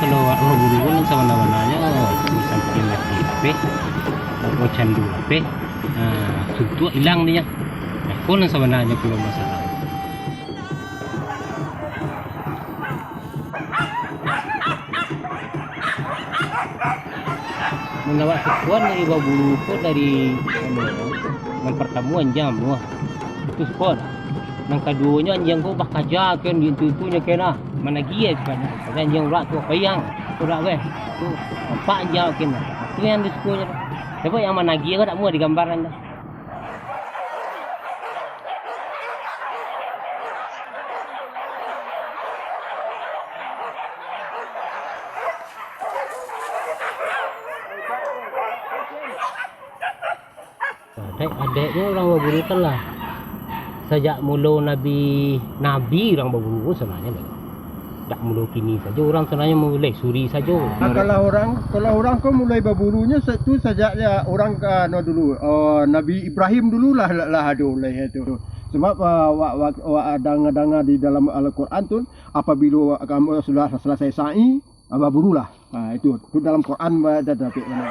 Kalau orang buru kan sama warnanya samping lagi ape atau candu ape suntuk hilang dia kon sama warnanya kalau masalah mendapat sekuan dari ibu bulu ko dari yang pertemuan jam wah itu spot yang keduanya anjing ko bakaja kan itu-itunya kena mana gia kan dan yang rak tu payang tu rak weh tu empat jauh kena tu yang di sekolah tapi yang mana gia ko tak muat digambaran dah adek-adeknya orang berburu lah sejak mula nabi orang berburu sebenarnya tak mula kini saja orang sebenarnya mulai suri saja. Kalau orang kau mulai berburunya itu sajaknya orang dulu Nabi Ibrahim dululah ada mulai itu. Sebab ada di dalam Al-Quran tu apabila kamu sudah selesai sa'i berburulah. Itu dalam Quran ada tapi mana.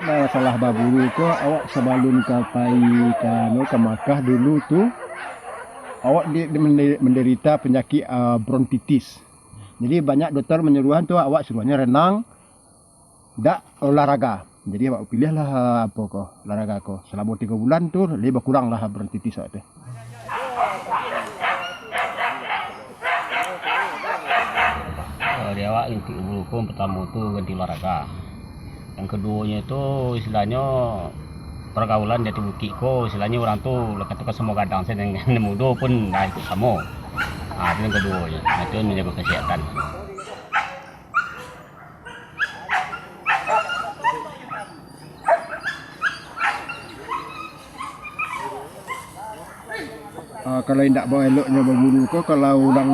masalah baburu ko awak sebelum ke Makkah dulu tuh awak menderita penyakit bronkitis. Jadi banyak dokter menyuruhan tuh awak suruhnya renang, dak olahraga. Jadi awak pilihlah apa ko olahraga ko. Selama 3 bulan tuh lebih berkurang lah bronkitis awak tuh. Di awak inti hukum pertama itu ganti olahraga. Yang keduanya itu istilahnya pergaulan jati buki ko istilahnya orang tuh lekat ke semua kadang saya dengan muda pun dah ikut sama. Itu yang keduanya. Itu menjaga kesehatan. Kalau tidak bawa eloknya berburu ko, kalau orang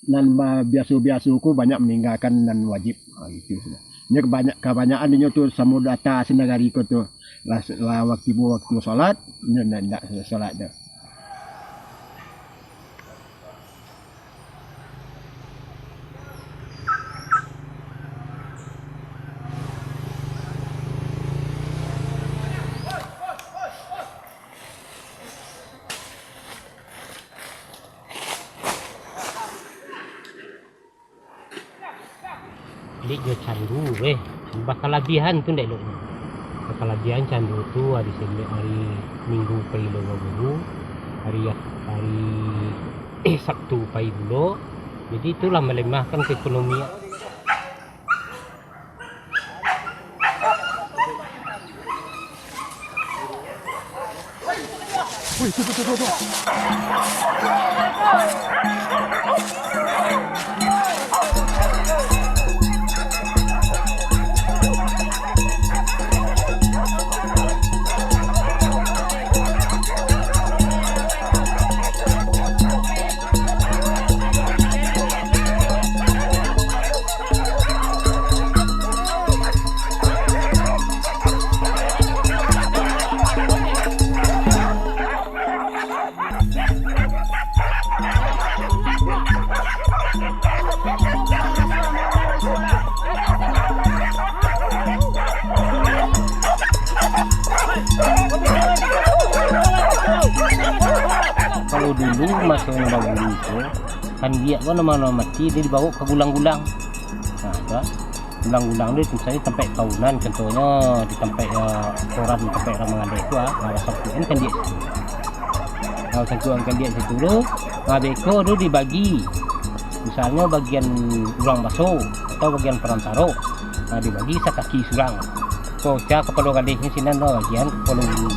nan biasa-biasa ko banyak meninggalkan nan wajib. Itu sudah. Ini kebanyakan ini tu sama data senegari ko tu lah waktu solat, tidak solat dah. Dik jo candu bakalabihan tu ndak lo. Bakalabihan candu tu hari Minggu pai lo bulu, hari Sabtu pai bulo. Jadi itulah melemahkan keekonomian. Kalau dulu masa baburu itu kan dia kan nama mati dia dibawa ke gulang-gulang. Nah, ada gulang-gulang dia misalnya sampai tahunan contohnya di sampai orang di sampai orang mengandai itu wasapun kan dia. Kalau satuan kan dia situ tu, ngabeko tu dibagi. Misalnya bagian ulang baso atau bagian perantaro. Nah, dibagi sekaki surang. So, cak kepala gadisnya sinan bagian kepala dulu.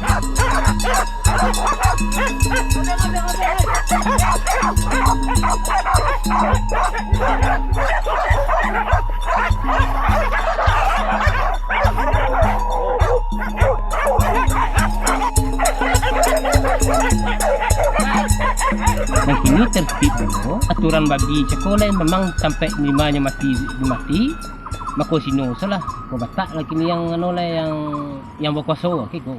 Nah, kini tertib dulu aturan bagi sekolah memang sampai limanya mati mako sino salah ko batak lagi ni yang ano lah yang berkuasa okay go.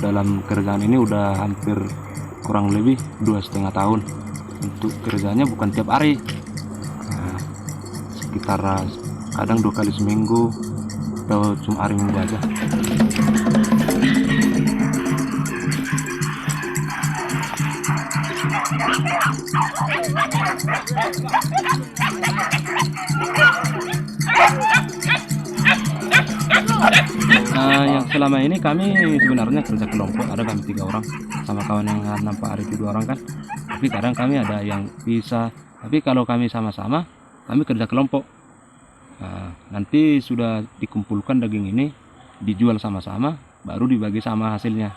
Dalam kerjaan ini udah hampir kurang lebih 2,5 tahun. Untuk kerjanya bukan tiap hari, sekitar kadang 2 kali seminggu atau cuma hari Minggu aja. Yang selama ini kami sebenarnya kerja kelompok, ada kami 3 orang sama kawan yang nampak hari itu 2 orang kan, tapi kadang kami ada yang bisa, tapi kalau kami sama-sama kami kerja kelompok. Nanti sudah dikumpulkan daging ini dijual sama-sama, baru dibagi sama hasilnya.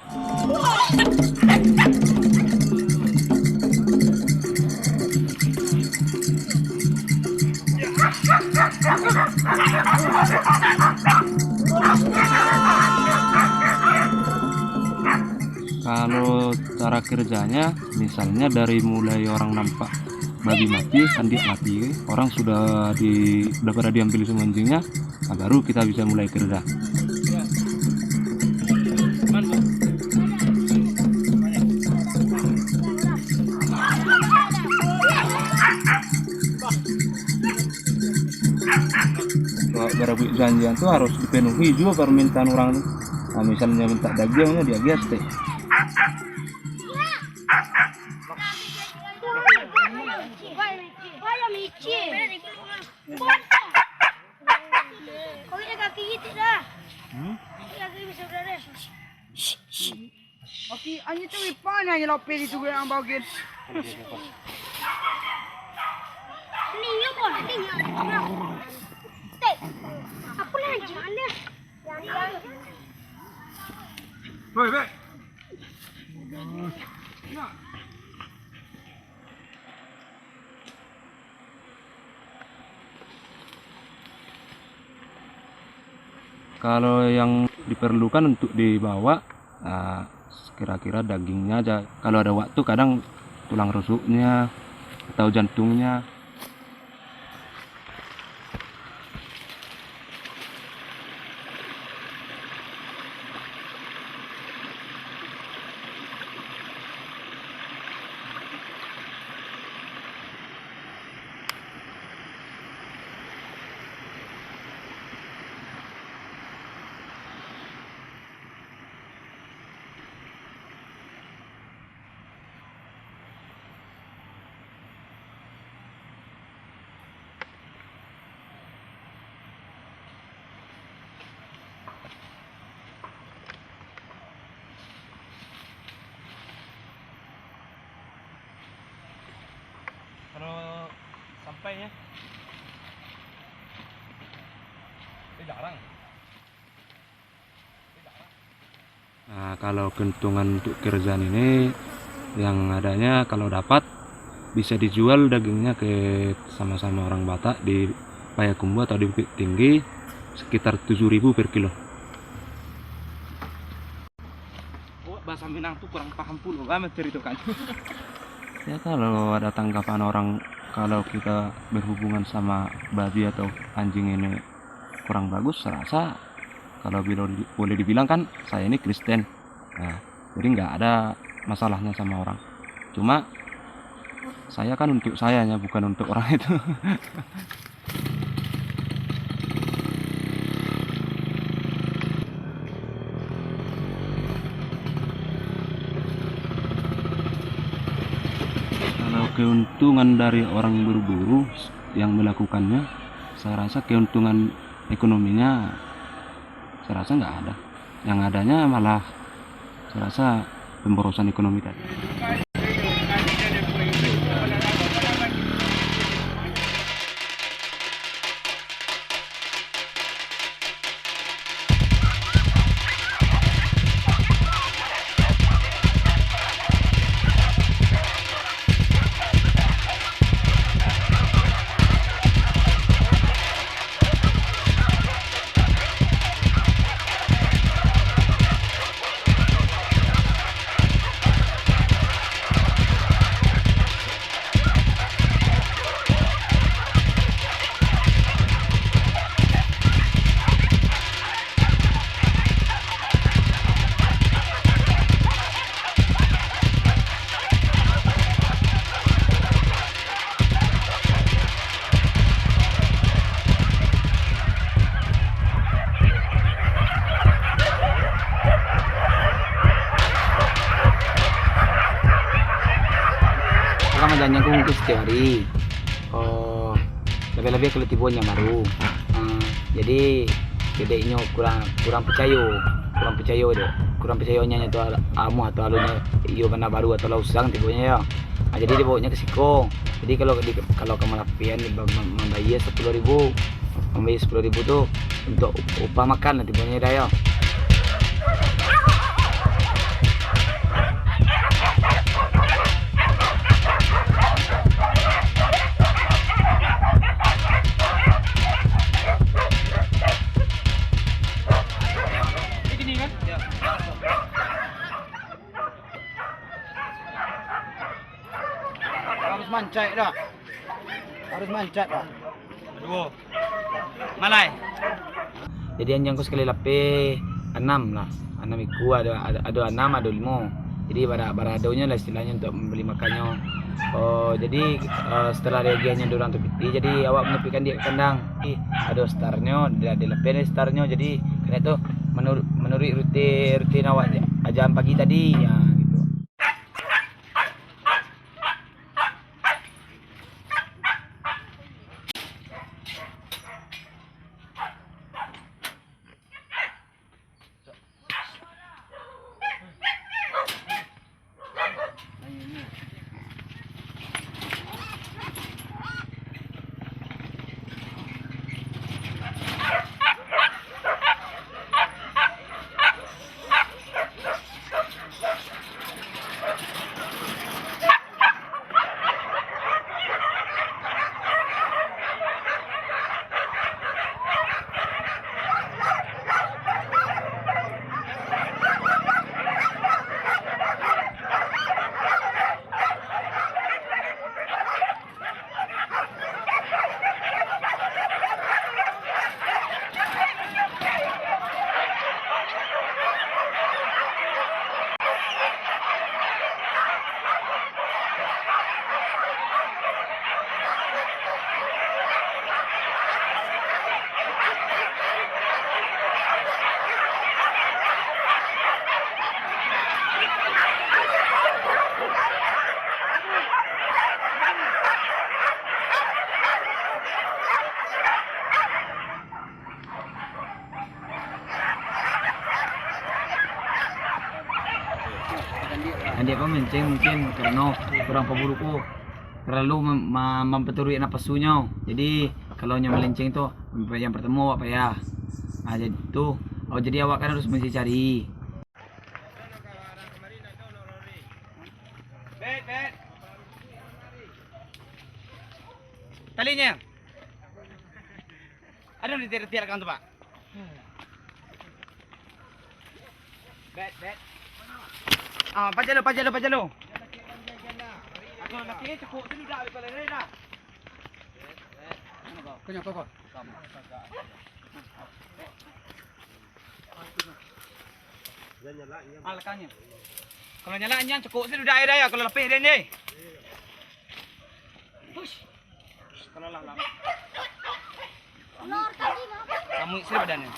Kalau cara kerjanya misalnya dari mulai orang nampak babi mati, kan dia mati, orang sudah pada diambil semua anjingnya, nah baru kita bisa mulai kerja. Barabu janjian tuh harus dipenuhi juga permintaan orang tuh. Nah, misalnya minta dagingnya dia gestek. Okey, hanya tu ipanya yang lapar itu yang bagian. Ni yo boleh tinggal. Aku nak jalan. Baik. Kalau yang diperlukan untuk dibawa, kira-kira dagingnya aja. Kalau ada waktu kadang tulang rusuknya atau jantungnya. Kalau sampainya jarang. Nah, kalau keuntungan untuk kerjaan ini yang adanya kalau dapat bisa dijual dagingnya ke sama-sama orang Batak di Payakumbuh atau di Bukit Tinggi sekitar 7.000 per kilo. Bahasa Minang tuh kurang paham pula amat ceritakan. Ya kalau ada tanggapan orang kalau kita berhubungan sama babi atau anjing ini kurang bagus, saya rasa kalau boleh dibilang kan saya ini Kristen, nah, jadi nggak ada masalahnya sama orang. Cuma saya kan untuk sayanya bukan untuk orang itu. Kalau keuntungan dari orang berburu yang melakukannya, saya rasa keuntungan ekonominya saya rasa nggak ada. Yang adanya malah saya rasa pemborosan ekonomi tadi. Ramadannya aku mungkin setiap hari. Oh, lebih-lebih kalau tibuannya baru. Jadi gedenya kurang percayanya itu amu atau alunya iyo mana baru atau lausang tibuannya ya. Jadi dibawanya ke Siko. Jadi kalau kemalapian membayar 10.000, membayar 10.000 tuh untuk upah makan nanti tibuannya dah ya. Harus mancai dah. Harus mancat pak. Aduh. Malai. Jadi anjing ko sekali lape 6 lah. 6 iku ada 6 ada 5. Jadi baradonya lah istilahnya untuk membeli makannya. Oh jadi setelah reagiannya dorang tu piti, jadi awak menepikan dia ke kandang. Ada starnya, dia lape starnya. Jadi karena itu menurut rutin awak ajaran pagi tadi ya gitu. Dan dia pemancing mungkin karena kurang pemburu ko terlalu memperturui napasunya. Jadi kalau nya melenceng tu yang pertama awak payah. Nah jadi tu jadi awak kan harus mesti cari. Bet. Talinya. Ada di tiar kan tu Pak. Bet. Pajalo. Ako nakini cukup dulu dah kalau ni dah. Kau. Alakannya. Kalau nyalaannya cukup dulu dah ya kalau lepih dia ni. Push. Kalau lah. Lor tadi apa? Kamu isi badannya.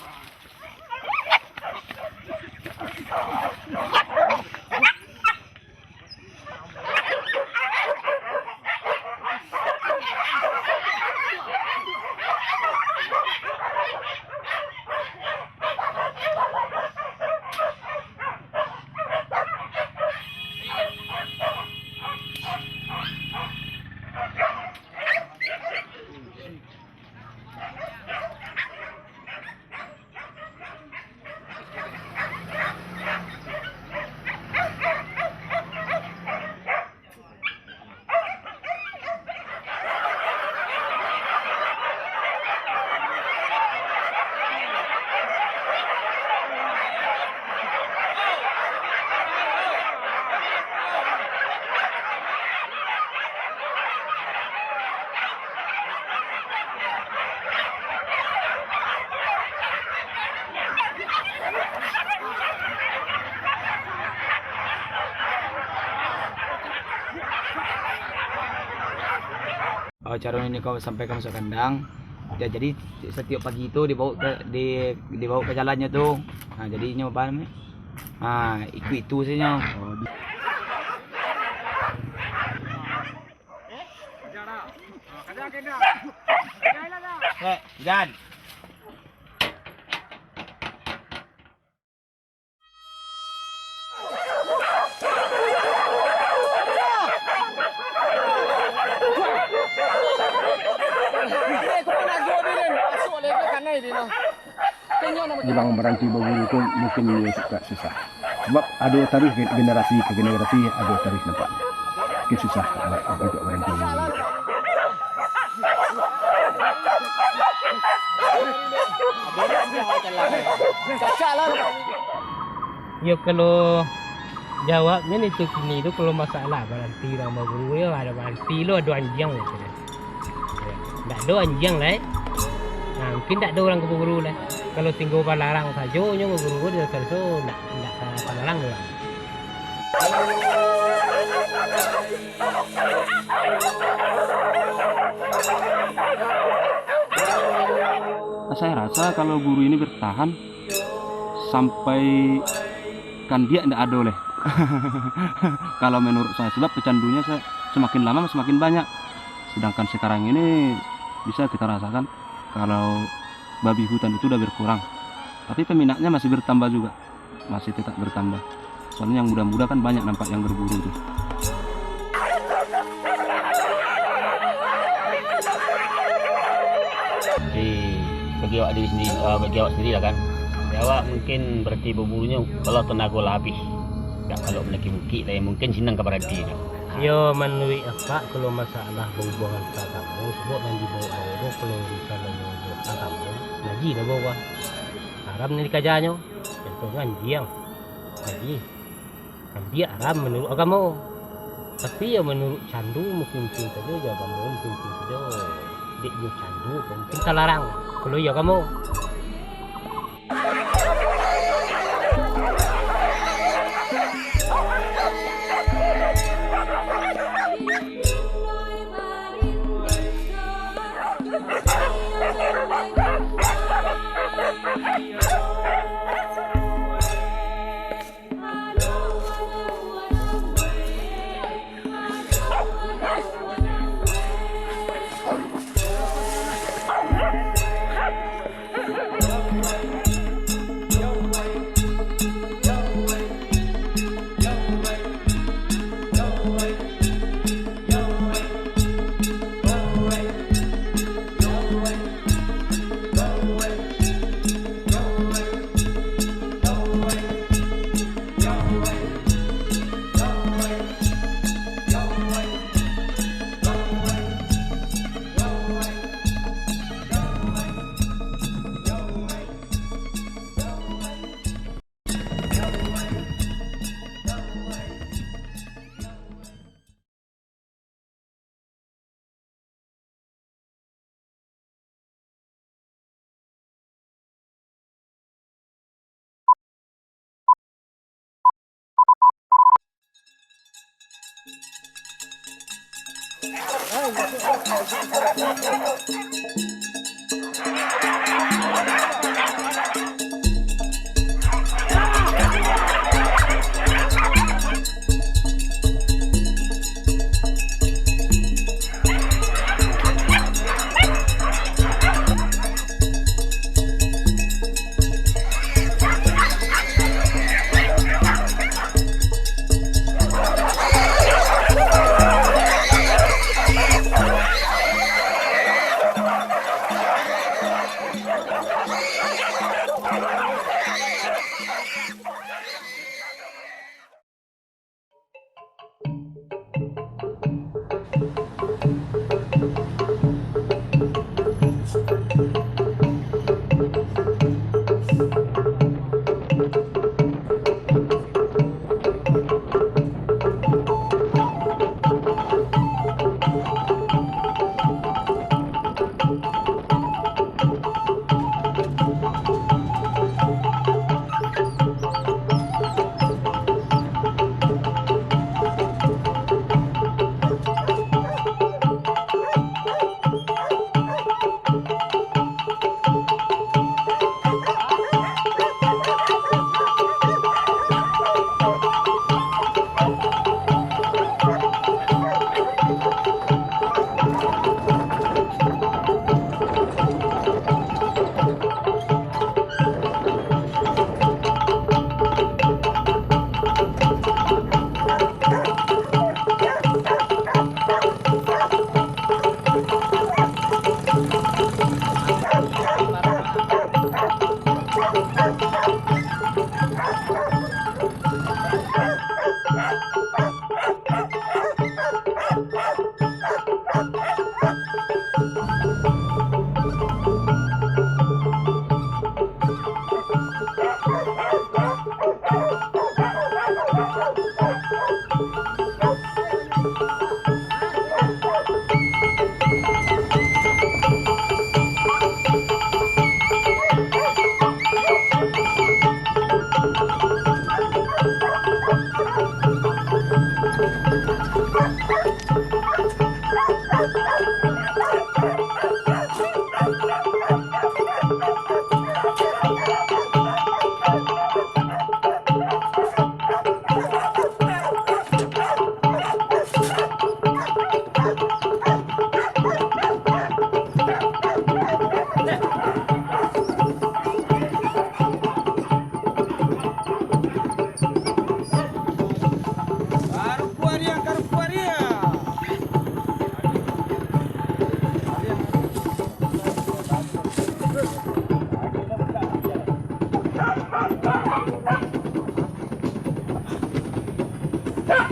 Cara ini kau sampai ke masuk kandang. Ya, jadi setiap pagi itu dibawa ke jalannya tuh. Nah, jadinya apa namanya? Itu saja. Dan Bilang meranti babulu itu mungkin dia suka susah. Sebab ada tarikh generasi ke generasi ada tarikh nampak. Mungkin susah untuk meranti babulu. Ya kalau jawabnya itu kini itu kalau masalah berarti nama guru ya ada berarti lo ada anjing gitu. Ya. Nggak ada anjing lah. Nah, mungkin tak ada orang berburu lah. Kalau tinggal balarang saja, nyo berburu dia terus nggak balarang lah. Saya rasa kalau guru ini bertahan sampai kan dia tidak ada oleh. Kalau menurut saya, sebab pecandunya semakin lama semakin banyak. Sedangkan sekarang ini bisa kita rasakan kalau babi hutan itu udah berkurang, tapi peminatnya masih bertambah juga, masih tetap bertambah. Soalnya yang muda-muda kan banyak nampak yang berburu tuh. Bagi awak diri sendiri, bagi awak sendiri lah kan. Ya, awak mungkin berarti berburunya kalau tenaga lebih. Ya, kalau menaiki bukit lah mungkin senang berarti. Yo menurut apa kalau masalah hubungan kamu sebut dan dibawa kalau misalnya hubungan kamu ngaji dah bawa haram ni kerjanya contoh anjing ngaji dia haram menurut agama, tapi ya menurut candu mungkin saja agama mungkin saja dia candu mungkin terlarang kalau ya kamu.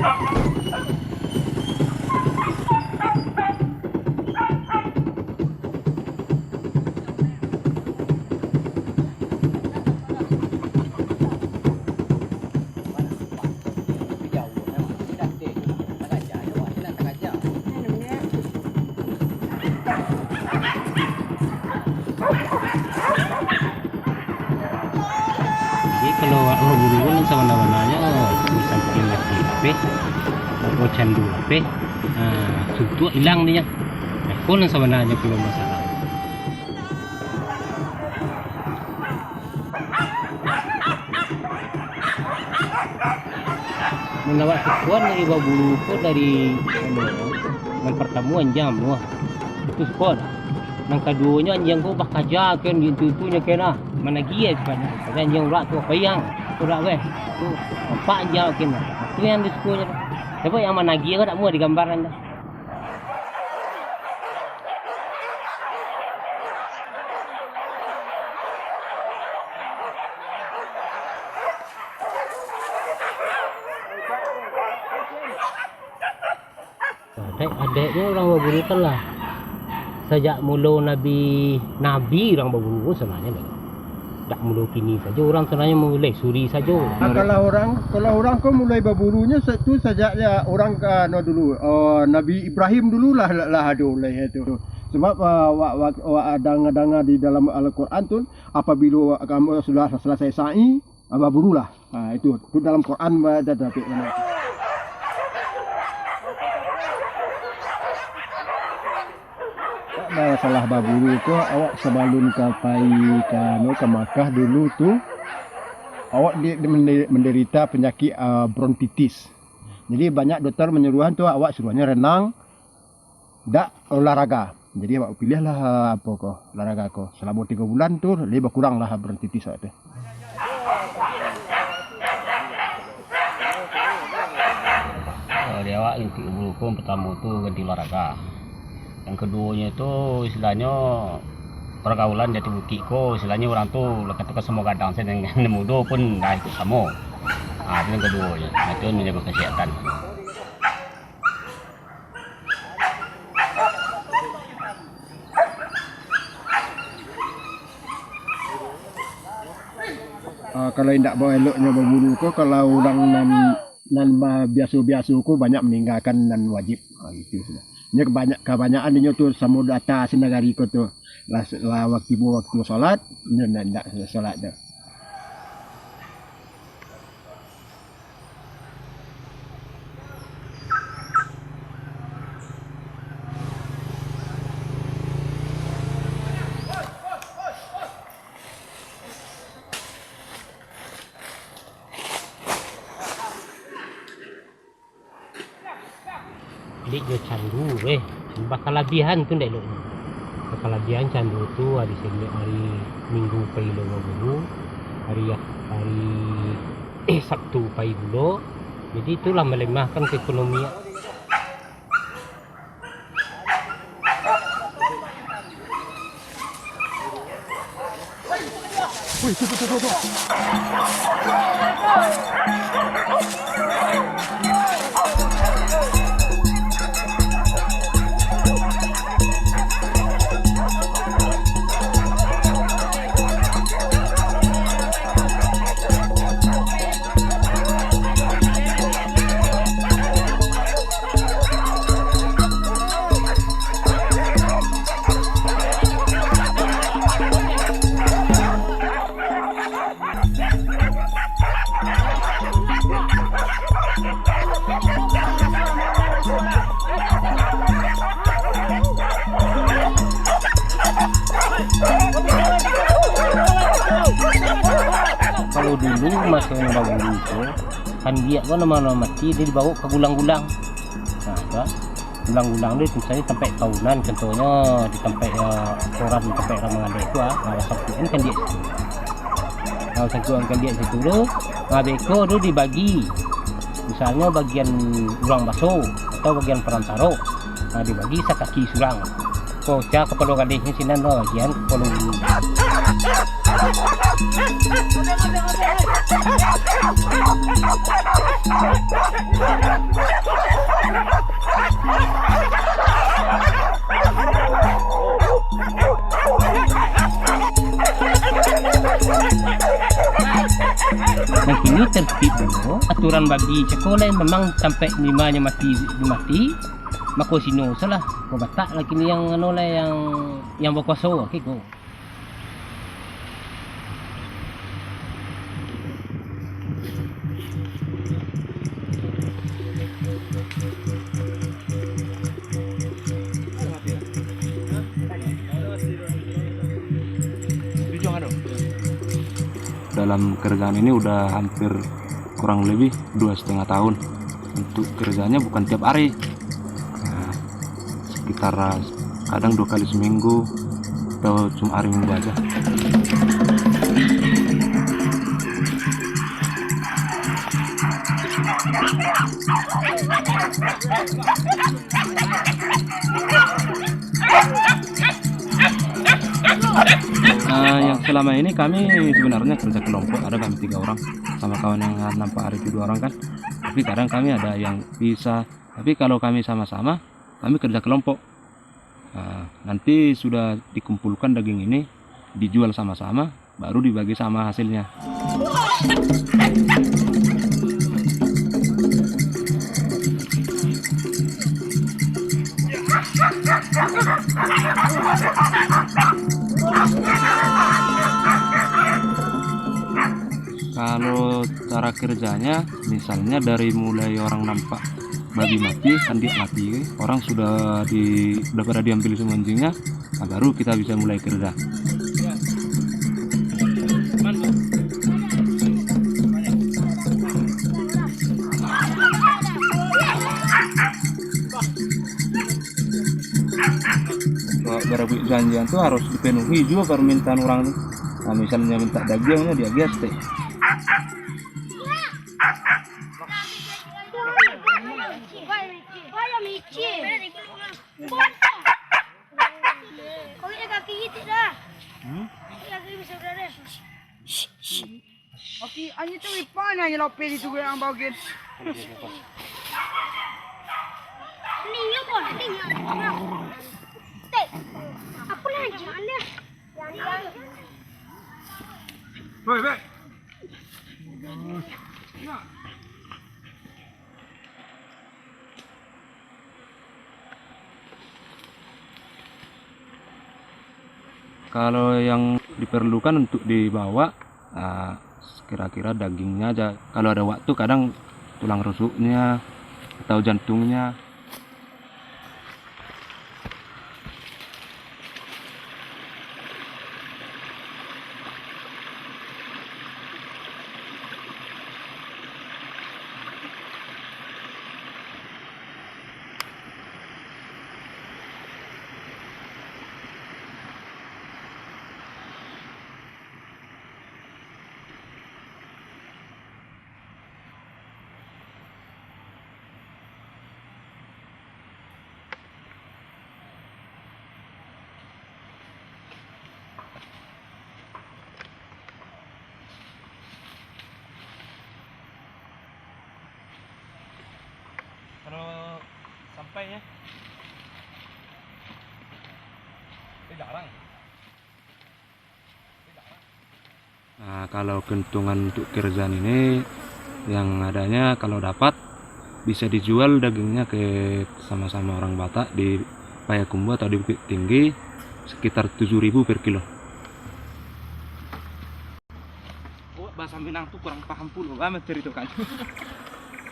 Jadi kalau awak buru kan sama warnanya di samping lagi ape, atau candu ape, suntuk hilang dia. Kon sama warnanya kalau masalah. Menawak sekuan dari bulu ko dari ng pertemuan jam wah. Itu sekolah. Nang kaduanya anjing ko bakaja kan ditutunya kena managia sekarang. Dan yang rak tu payang. Tu rak weh. Tu empat jam kena. Tu yang di sekolah. Tapi yang managia ko tak muat digambaran dah. Adek-adeknya orang berburu kan lah. Sejak mula Nabi orang berburu sebenarnya dah. Tak mula kini saja orang sebenarnya mulai suri saja. Kalau orang kau mulai berburunya tu sejak orang dulu Nabi Ibrahim dulu lah ada oleh itu. Sebab ada di dalam Al-Quran tu apabila kamu sudah selesai sa'i berburulah. Itu dalam Quran ada tapi mana. Salah baburu tu awak sebelum kapai ke Makkah dulu tu awak menderita penyakit bronkitis. Jadi banyak doktor menyuruhan tu awak suruhnya renang dak olahraga. Jadi awak pilihlah apa ko olahraga ko. Selama 3 bulan tu lebih berkuranglah bronkitis awak tu. Dia awak inti hukum pertama tu ganti olahraga. Yang keduanya itu istilahnya pergaulan jati bukit ko istilahnya orang tu lekat ke semua kadang saya dengan muda pun dah ikut sama. Itu yang keduanya. Itu menjaga kesehatan. Kalau tidak bawa eloknya berburu ko kalau orang nan biasa-biasa ko banyak meninggalkan nan wajib. Itu sudah. Ini kebanyakan dia tu sama data senegari ko tu lah waktu solat ndak solat dah. Dia candu bakalabihan tu ndak elok. Bakalabihan candu tu hari Minggu pai lo dulu, hari Sabtu pai dulu. Jadi itulah melemahkan keekonomian. Kalau dulu masa yang baru itu kan dia kan nama mati dia dibawa ke gulang-gulang. Nah, gulang-gulang dia misalnya sampai tahunan contohnya di tempat orang di tempat Ramangan itu Sabtuan kan dia situ. Kalau Sabtuan kan dia situ tu, beko tu dibagi. Misalnya bagian ulang baso atau bagian perantaro. Nah, dibagi sakaki surang. Kau cak kepala gadisnya sinan bagian kepala Dan kini tertib dulu aturan bagi sekolah yang memang sampai nimanya mati mako sino salah ko batak lah kini yang ano lah yang berkuasa okay go. Dalam kerjaan ini udah hampir kurang lebih 2,5 tahun. Untuk kerjanya bukan tiap hari, sekitar kadang 2 kali seminggu atau cuma hari Minggu aja. Yang selama ini kami sebenarnya kerja kelompok, ada kami 3 orang sama kawan yang nampak hari itu 2 orang kan. Tapi kadang kami ada yang bisa, tapi kalau kami sama-sama kami kerja kelompok. Nanti sudah dikumpulkan daging ini dijual sama-sama, baru dibagi sama hasilnya. Kalau cara kerjanya, misalnya dari mulai orang nampak babi mati, sandik mati, orang sudah pada diambil semua anjingnya, nah baru kita bisa mulai kerja. Berabu janjian tuh harus dipenuhi juga permintaan orang tuh. Nah, misalnya minta dagingnya dia gestek. Okey, hanya tu ipan yang lope di tu yang bagian. Liyo ko natin yan. Ako lang alas. Baik. Kalau yang diperlukan untuk dibawa, kira-kira dagingnya aja. Kalau ada waktu kadang tulang rusuknya atau jantungnya. Kalau sampainya jarang. Nah, kalau keuntungan untuk kerjaan ini yang adanya kalau dapat bisa dijual dagingnya ke sama-sama orang Batak di Payakumbuh atau di Bukit Tinggi sekitar 7.000 per kilo. Bahasa Minang tuh kurang paham pula amat ceritakan.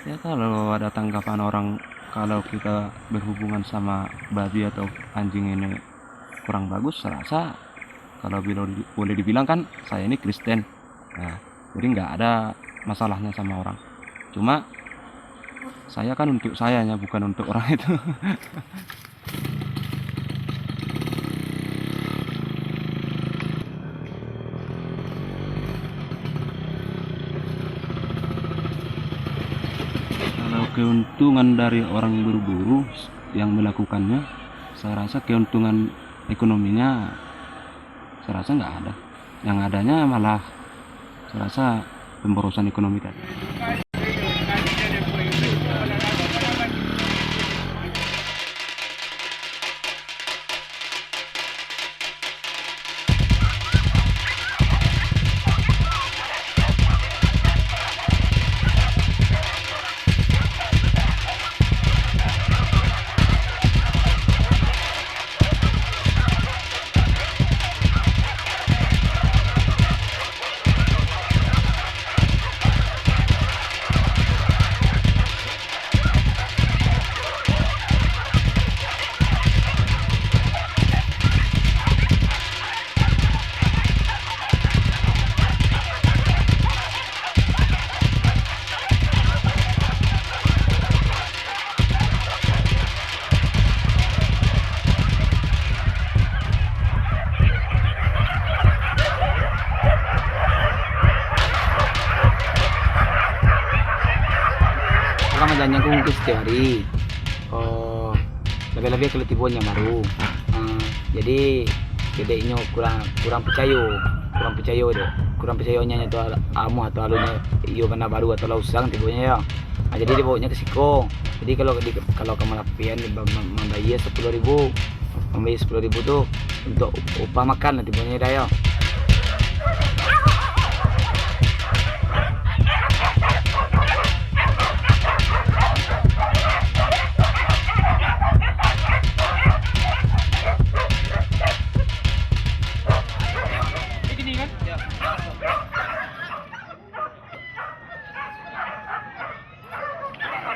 Ya kalau ada tanggapan orang kalau kita berhubungan sama babi atau anjing ini kurang bagus, saya rasa kalau boleh dibilang kan saya ini Kristen, nah, jadi nggak ada masalahnya sama orang. Cuma saya kan untuk sayanya bukan untuk orang itu. Kalau keuntungan dari orang berburu yang melakukannya, saya rasa keuntungan ekonominya saya rasa nggak ada. Yang adanya malah saya rasa pemborosan ekonomi tadi. kan majannya aku mungkin setiap hari. Oh, lebih-lebih kalau tipuan yang baru. Jadi gedenya kurang percaya deh. Kurang percayanya itu amu atau alunya iyo kena baru atau lausang tipunya ya. Jadi dia bawanya ke siko. Jadi kalau kemalapian membayar 10.000. Membayar 10.000 tuh untuk upah makan lah tipunya dah ya.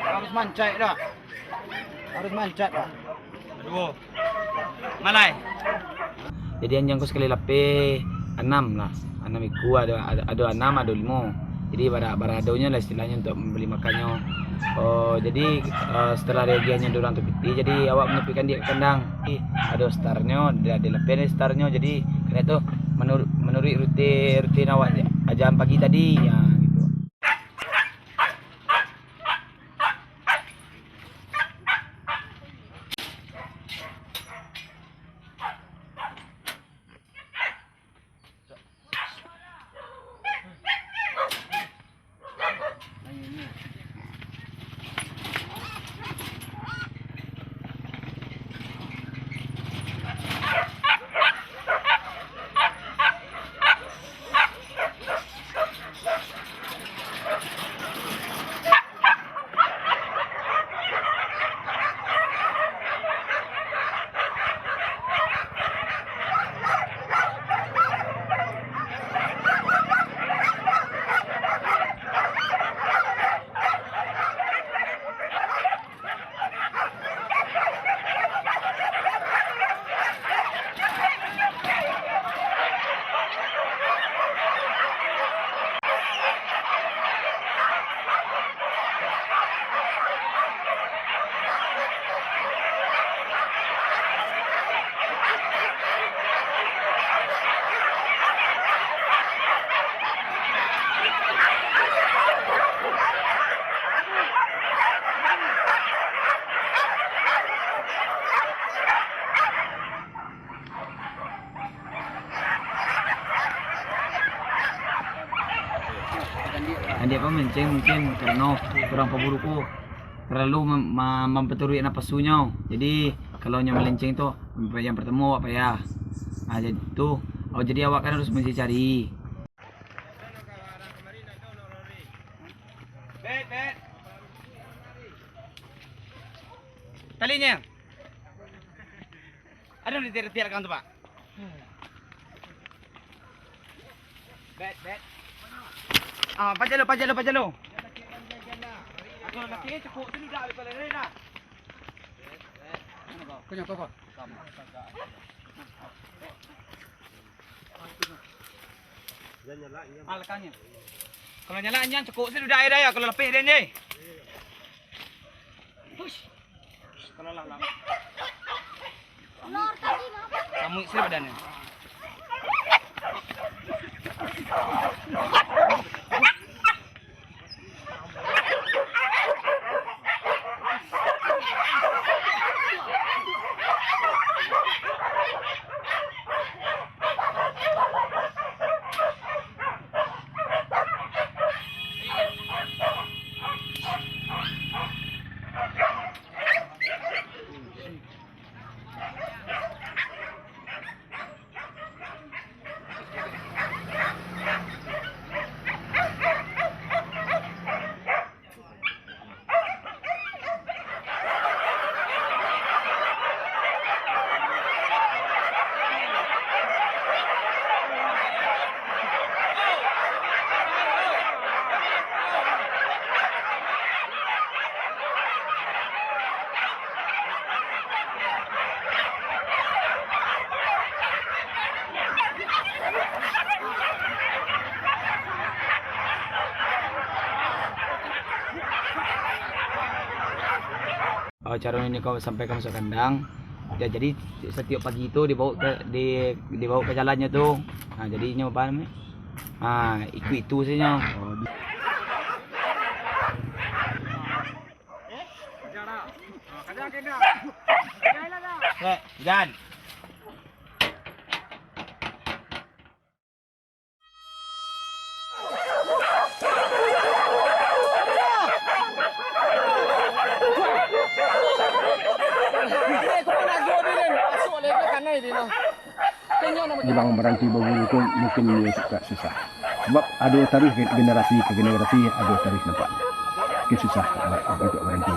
Harus mancat dah. Harus mancat dah. Aduh. Malai. Jadi anjangku sekali lape 6 lah. 6 iku ada 6 ada 5. Jadi baradonya lah istilahnya untuk membeli makannya. Oh, jadi setelah reagiannya durang tu piti, jadi awak menepikan dia ke kandang. Ada starnya, ada lape starnya. Jadi karena itu menurut rutin awak ajaran pagi tadi ya gitu. Dan dia menceng mungkin karena kurang paburuku terlalu memperturui napasunya. Jadi kalau nya melenceng tu yang pertama apa ya? Jadi tu, jadi awak kan harus mesti cari. Bet. Talinya. Ada di tiar kan tu, Pak? Bet. Pajalo. Aku nak kira cukup dulu dah kalau ni dah. Kau. Alkannya. Kalau nyala anjang cukup sih dah ya kalau lepih dia ni. Push. Kalau lah. Lor tadi apa? Kamu isi badannya. Cara ini kau sampai ke masuk kandang. Ya, jadi setiap pagi itu dibawa ke jalannya tuh. Nah, jadinya apa namanya? Itu sihnya. Jangan. Bilang berhenti berburu itu mungkin dia suka susah. Sebab ada tarikh generasi ke generasi ada tarikh nampak. Mungkin susah untuk berhenti.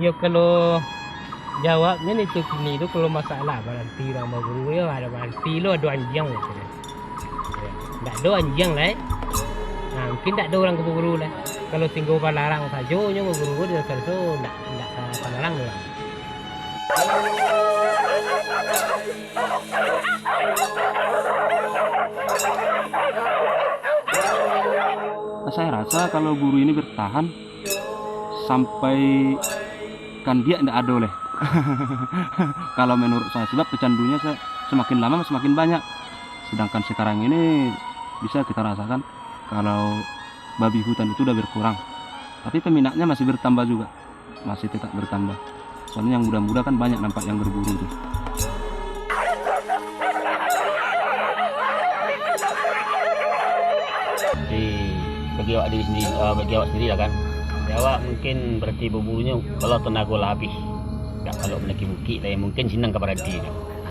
Ya kalau jawabnya itu kini itu kalau masalah berhenti orang berburu ya ada berhenti lo ada anjing gitu. Tak ada anjing lah. Nah, mungkin tak ada orang ke berburu lah. Kalau tinggal palarang saja nya berburu dia terus tak palarang lah. Saya rasa kalau guru ini bertahan sampai kan dia tidak ada oleh. Kalau menurut saya, sebab pecandunya semakin lama semakin banyak. Sedangkan sekarang ini bisa kita rasakan kalau babi hutan itu udah berkurang, tapi peminatnya masih bertambah juga, masih tetap bertambah. Soalnya yang muda-muda kan banyak nampak yang berburu tuh. Bagi awak diri sendiri, bagi awak sendiri lah kan. Awak mungkin berarti berburunya kalau tenaga lah habis. Tak kalau menaiki bukit lah mungkin senang ke berhenti.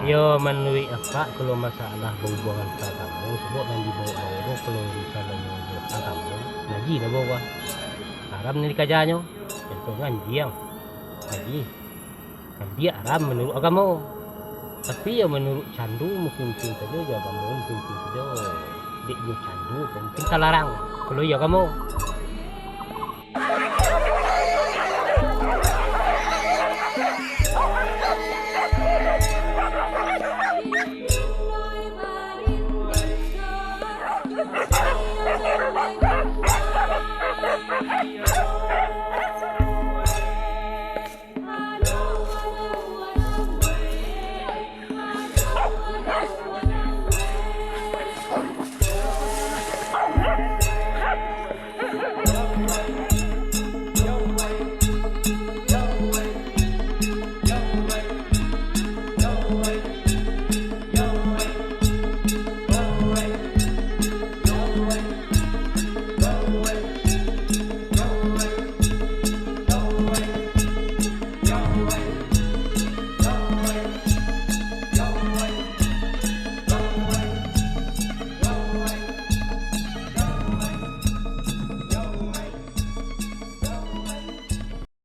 Yo menurut apa kalau masalah hubungan kamu sebab yang dibawa kalau misalnya hubungan kamu ngaji dah bawa haram ni kerjanya itu anjing ngaji kan dia haram menurut agama tapi ya menurut candu mungkin saja ya kamu mungkin saja dia candu mungkin terlarang kalau ya kamu